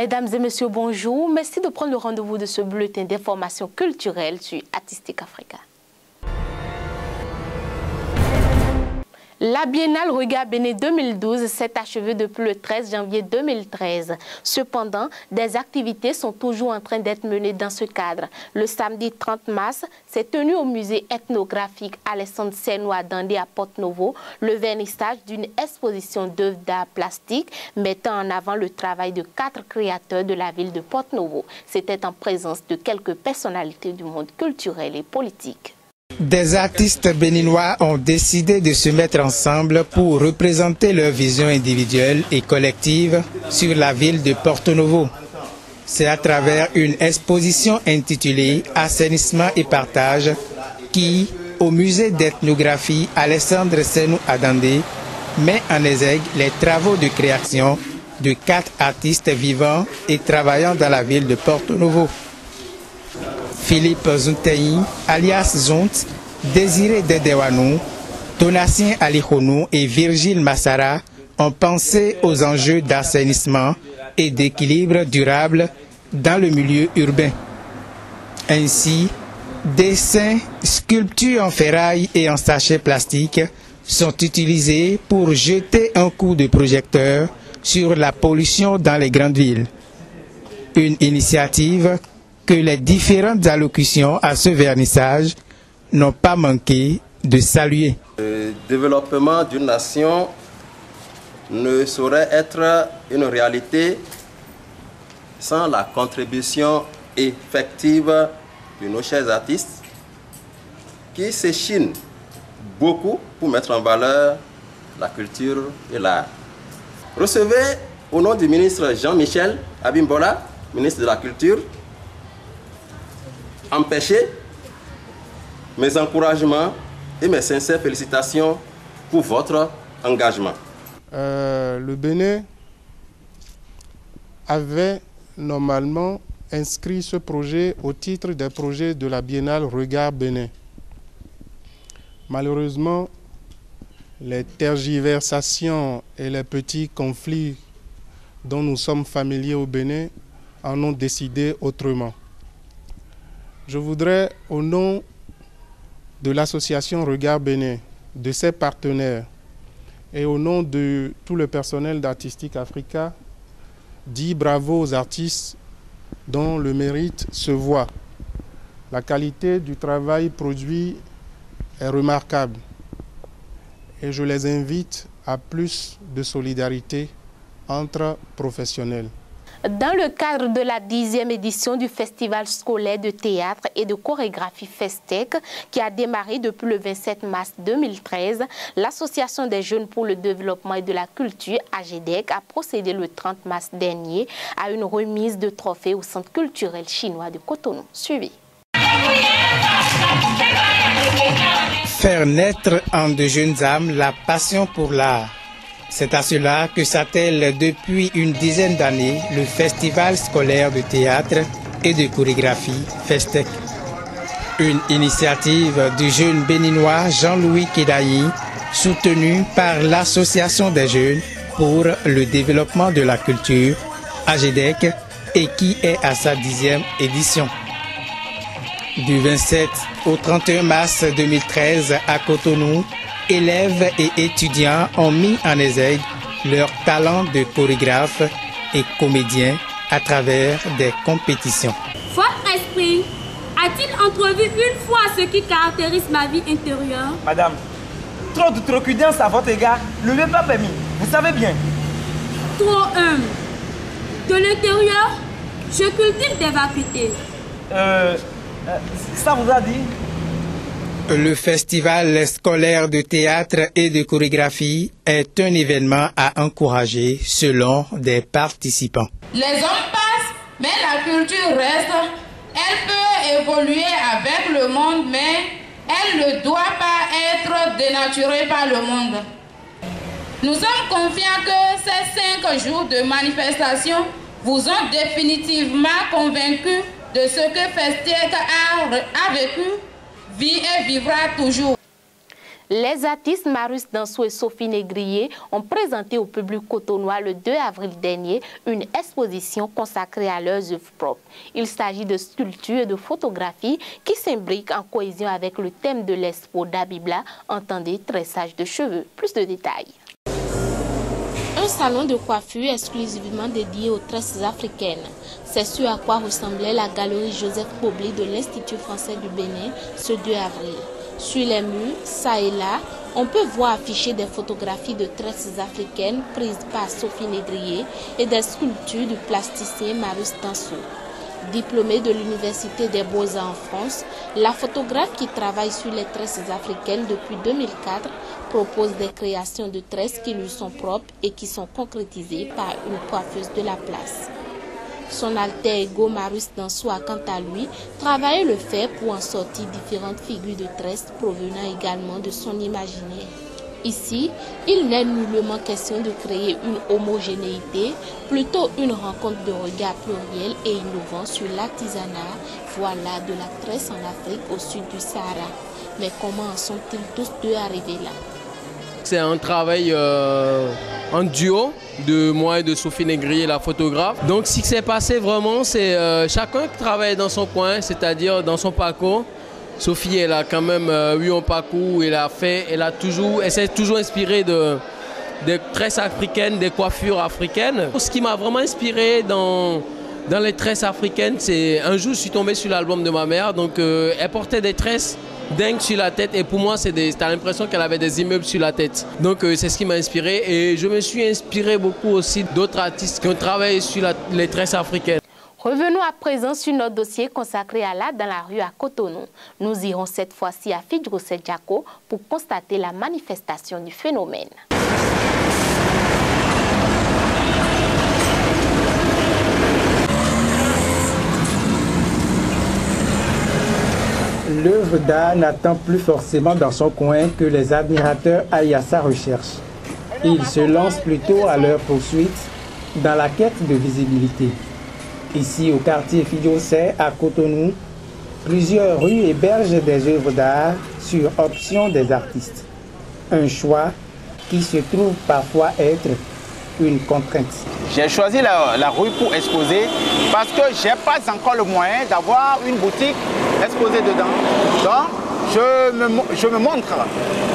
Mesdames et messieurs, bonjour. Merci de prendre le rendez-vous de ce bulletin d'information culturelle sur Artistique Africa. La Biennale Regard Bénin 2012 s'est achevée depuis le 13 janvier 2013. Cependant, des activités sont toujours en train d'être menées dans ce cadre. Le samedi 30 mars, s'est tenu au musée ethnographique Alexandre Senois d'Andé à Porto-Novo le vernissage d'une exposition d'œuvres d'art plastique mettant en avant le travail de 4 créateurs de la ville de Porto-Novo. C'était en présence de quelques personnalités du monde culturel et politique. Des artistes béninois ont décidé de se mettre ensemble pour représenter leur vision individuelle et collective sur la ville de Porto-Novo. C'est à travers une exposition intitulée « Assainissement et partage » qui, au musée d'ethnographie Alexandre Senois à Dandé, met en exergue les travaux de création de 4 artistes vivant et travaillant dans la ville de Porto-Novo. Philippe Zunteyi, alias Zunt, Désiré Dedewanou, Donatien Alihonou et Virgile Massara ont pensé aux enjeux d'assainissement et d'équilibre durable dans le milieu urbain. Ainsi, dessins, sculptures en ferraille et en sachets plastiques sont utilisés pour jeter un coup de projecteur sur la pollution dans les grandes villes. Une initiative que les différentes allocutions à ce vernissage n'ont pas manqué de saluer. Le développement d'une nation ne saurait être une réalité sans la contribution effective de nos chers artistes qui s'échinent beaucoup pour mettre en valeur la culture et l'art. Recevez au nom du ministre Jean-Michel Abimbola, ministre de la Culture, empêcher mes encouragements et mes sincères félicitations pour votre engagement. Le Bénin avait normalement inscrit ce projet au titre des projets de la Biennale Regard Bénin. Malheureusement, les tergiversations et les petits conflits dont nous sommes familiers au Bénin en ont décidé autrement. Je voudrais, au nom de l'association Regard Bénin, de ses partenaires et au nom de tout le personnel d'Artistique Africa, dire bravo aux artistes dont le mérite se voit. La qualité du travail produit est remarquable et je les invite à plus de solidarité entre professionnels. Dans le cadre de la 10e édition du Festival scolaire de théâtre et de chorégraphie FESTEC, qui a démarré depuis le 27 mars 2013, l'Association des jeunes pour le développement et de la culture, AGEDEC, a procédé le 30 mars dernier à une remise de trophées au Centre culturel chinois de Cotonou. Suivi. Faire naître en de jeunes âmes la passion pour l'art. C'est à cela que s'attelle depuis une dizaine d'années le Festival scolaire de théâtre et de chorégraphie FESTEC. Une initiative du jeune béninois Jean-Louis Kedayi, soutenue par l'Association des jeunes pour le développement de la culture, AGEDEC, et qui est à sa 10e édition. Du 27 au 31 mars 2013 à Cotonou, élèves et étudiants ont mis en exergue leur talent de chorégraphe et comédien à travers des compétitions. Votre esprit a-t-il entrevu une fois ce qui caractérise ma vie intérieure? Madame, trop de troquidance à votre égard ne m'est pas permis, vous savez bien. Trop humble. De l'intérieur, je cultive des vacuités. Ça vous a dit? Le Festival scolaire de théâtre et de chorégraphie est un événement à encourager selon des participants. Les hommes passent, mais la culture reste. Elle peut évoluer avec le monde, mais elle ne doit pas être dénaturée par le monde. Nous sommes confiants que ces 5 jours de manifestation vous ont définitivement convaincu de ce que FESTEC a vécu, vit et vivra toujours. Les artistes Marius Dansou et Sophie Négrier ont présenté au public cotonois le 2 avril dernier une exposition consacrée à leurs œuvres propres. Il s'agit de sculptures et de photographies qui s'imbriquent en cohésion avec le thème de l'expo d'Abibla, entendez tressage de cheveux. Plus de détails. Un salon de coiffure exclusivement dédié aux tresses africaines. C'est ce à quoi ressemblait la galerie Joseph Pobli de l'Institut français du Bénin ce 2 avril. Sur les murs, ça et là, on peut voir afficher des photographies de tresses africaines prises par Sophie Négrier et des sculptures du plasticien Marius Dansou. Diplômée de l'Université des Beaux-Arts en France, la photographe qui travaille sur les tresses africaines depuis 2004 propose des créations de tresses qui lui sont propres et qui sont concrétisées par une coiffeuse de la place. Son alter ego Marius Dansou a quant à lui travaillé le fer pour en sortir différentes figures de tresses provenant également de son imaginaire. Ici, il n'est nullement question de créer une homogénéité, plutôt une rencontre de regards pluriels et innovants sur l'artisanat, voilà de la tresse en Afrique au sud du Sahara. Mais comment en sont-ils tous deux arrivés là? C'est un travail en duo de moi et de Sophie Négrier, la photographe. Donc ce qui s'est passé vraiment, c'est chacun qui travaille dans son coin, c'est-à-dire dans son parcours. Sophie, elle a quand même eu un parcours, elle s'est toujours inspirée des tresses africaines, des coiffures africaines. Ce qui m'a vraiment inspiré dans les tresses africaines, c'est un jour je suis tombé sur l'album de ma mère, donc elle portait des tresses dingues sur la tête et pour moi t'as l'impression qu'elle avait des immeubles sur la tête. Donc c'est ce qui m'a inspiré et je me suis inspiré beaucoup aussi d'autres artistes qui ont travaillé sur les tresses africaines. Revenons à présent sur notre dossier consacré à l'art dans la rue à Cotonou. Nous irons cette fois-ci à Fidjro-Sedjako pour constater la manifestation du phénomène. L'œuvre d'art n'attend plus forcément dans son coin que les admirateurs aillent à sa recherche. Ils se lancent plutôt à leur poursuite dans la quête de visibilité. Ici, au quartier Fidjro-Sedjako à Cotonou, plusieurs rues hébergent des œuvres d'art sur option des artistes. Un choix qui se trouve parfois être une contrainte. J'ai choisi la rue pour exposer parce que je n'ai pas encore le moyen d'avoir une boutique exposée dedans. Donc, je me montre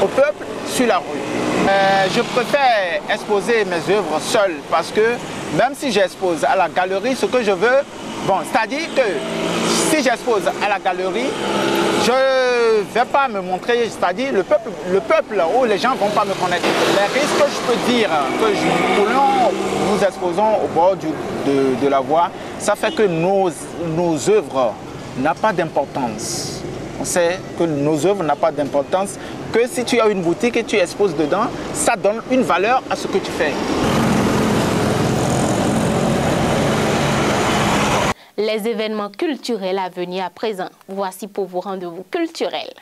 au peuple sur la rue. Je préfère exposer mes œuvres seul parce que même si j'expose à la galerie, ce que je veux, c'est-à-dire que si j'expose à la galerie, je ne vais pas me montrer, c'est-à-dire le peuple où les gens ne vont pas me connaître. Les risques que je peux dire que nous exposons au bord de la voie, ça fait que nos œuvres n'ont pas d'importance. On sait que nos œuvres n'ont pas d'importance, que si tu as une boutique et tu exposes dedans, ça donne une valeur à ce que tu fais. Les événements culturels à venir à présent. Voici pour vos rendez-vous culturels.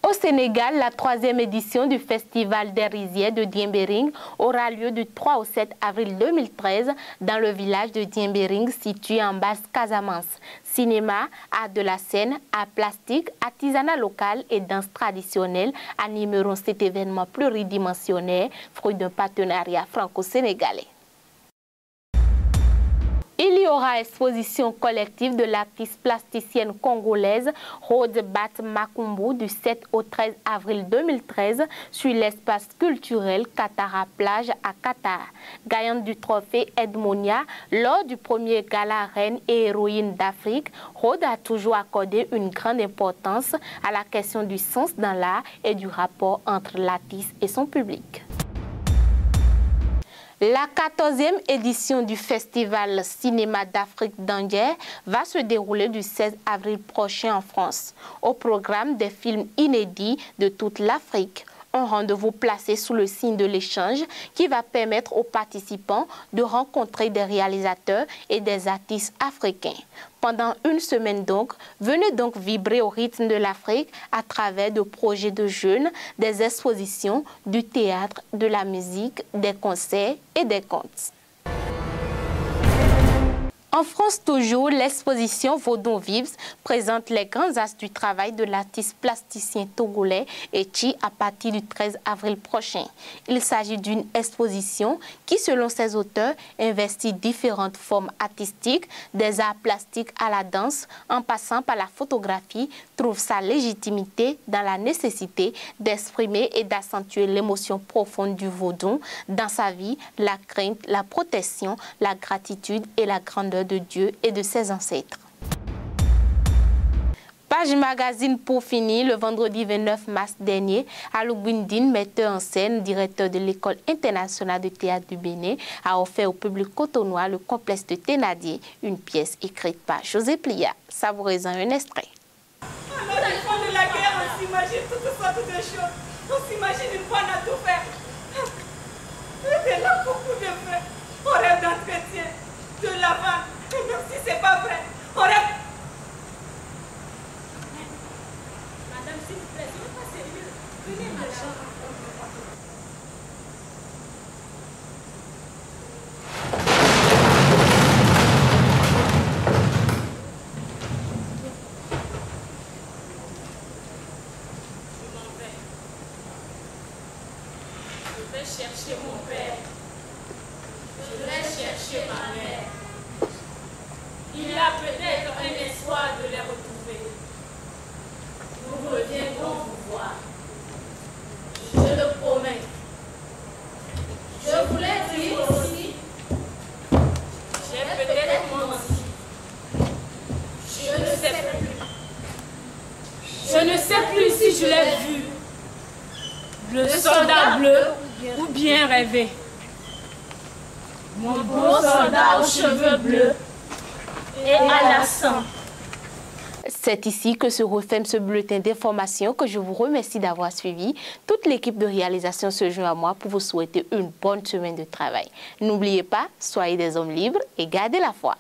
Au Sénégal, la 3e édition du Festival des rizières de Diembéring aura lieu du 3 au 7 avril 2013 dans le village de Diembéring situé en Basse-Casamance. Cinéma, art de la scène, art plastique, artisanat local et danse traditionnelle animeront cet événement pluridimensionnaire, fruit d'un partenariat franco-sénégalais. Il y aura exposition collective de l'artiste plasticienne congolaise Rose Bat Makumbu du 7 au 13 avril 2013 sur l'espace culturel Katara Plage à Qatar. Gagnante du trophée Edmonia lors du premier gala Reine et Héroïne d'Afrique, Rose a toujours accordé une grande importance à la question du sens dans l'art et du rapport entre l'artiste et son public. La 14e édition du Festival Cinéma d'Afrique d'Angers va se dérouler du 16 avril prochain en France. Au programme des films inédits de toute l'Afrique. Un rendez-vous placé sous le signe de l'échange qui va permettre aux participants de rencontrer des réalisateurs et des artistes africains. Pendant une semaine donc, venez donc vibrer au rythme de l'Afrique à travers de projets de jeunes, des expositions, du théâtre, de la musique, des concerts et des contes. En France toujours, l'exposition Vodun Vibes présente les grands as du travail de l'artiste plasticien togolais Etchi à partir du 13 avril prochain. Il s'agit d'une exposition qui, selon ses auteurs, investit différentes formes artistiques, des arts plastiques à la danse, en passant par la photographie, trouve sa légitimité dans la nécessité d'exprimer et d'accentuer l'émotion profonde du Vodun dans sa vie, la crainte, la protection, la gratitude et la grandeur de Dieu et de ses ancêtres. Page magazine pour finir, le vendredi 29 mars dernier, Alou Bindine, metteur en scène, directeur de l'École internationale de théâtre du Bénin, a offert au public cotonois le complexe de Thénardier, une pièce écrite par José Plia. Savourez-en un extrait. Alors, les fonds de la guerre, on s'imagine toutes sortes de choses. On s'imagine une bonne à tout faire. Il y a beaucoup de frères. On rêve d'entretien, de lavage. Et même si c'est pas vrai, on rêve. Madame, s'il vous plaît, c'est pas sérieux. Venez, madame. Je vais chercher mon père. Je vais chercher ma mère. Il y a peut-être un espoir de les retrouver. Nous reviendrons vous voir. Je le promets. Je voulais dire aussi, j'ai peut-être menti. Je ne sais plus. Je ne sais plus si je l'ai vu. Le soldat bleu ou bien rêvé. Mon beau soldat aux cheveux bleus et à l'accent. C'est ici que se referme ce bulletin d'information que je vous remercie d'avoir suivi. Toute l'équipe de réalisation se joint à moi pour vous souhaiter une bonne semaine de travail. N'oubliez pas, soyez des hommes libres et gardez la foi.